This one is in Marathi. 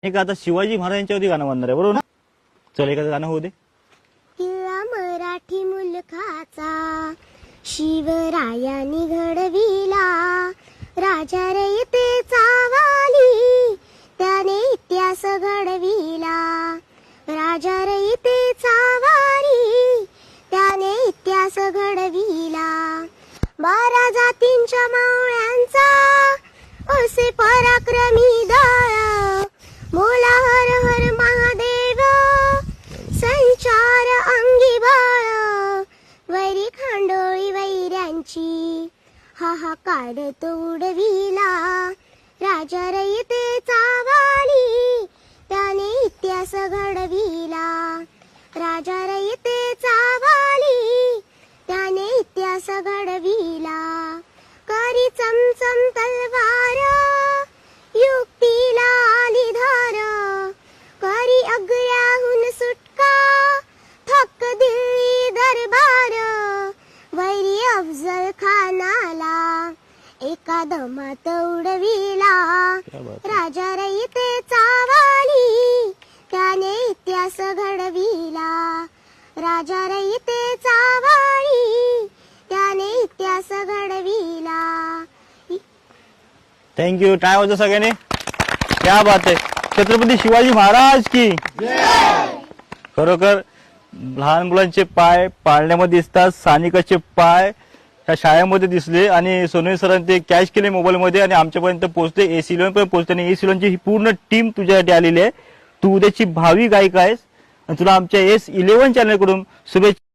एक आता शिवाजी महाराजांच्यावरती गाणं म्हणणार आहे, बरोबर ना? चल एखादं गाणं होऊ दे. किल्ला मराठी मुलखाचा शिवरायांनी घडविला, राजा रयतेचा वाली त्याने इतिहास घडविला, राजा रयतेचा वाली त्याने इतिहास घडविला. 12 जातींच्या मावळ्यांचा असे पराक्रमी दळ, बोला हर हर महादेव संचार अंगी बाळ, वैरी खांडोळी वैऱ्यांची हाहाकार तो उडविला, राजा रयतेचा वाली त्याने इतिहास घडविला, राजा रयतेचा वाली त्याने इतिहास घडविला. करी चमचम तलवार युक्तीला आली धार, करी अग्र्याहून सुटका थक्क दिल्ली दरबार, वैरी अफजल खानाला एका दमात उडविला, राजा रयतेचा वाली त्याने इतिहास घडविला, राजा रयतेचा वाली त्याने इतिहास घडविला. थँक्यू. टाळ्या वाजवा सगळ्यांनी. क्या बात आहे. छत्रपती शिवाजी महाराज की. खरोखर लहान मुलांचे पाय पाळण्यामध्ये दिसतात, स्थानिकाचे पाय त्या शाळेमध्ये दिसले आणि सोनवणे सरांनी ते कॅच केले मोबाईलमध्ये आणि आमच्यापर्यंत पोहोचले. AC11 पर्यंत पोहोचले आणि AC11 ची ही पूर्ण टीम तुझ्यासाठी आलेली आहे. तू उद्याची भावी गायिका आहेस आणि तुला आमच्या S11 चॅनल कडून शुभेच्छा.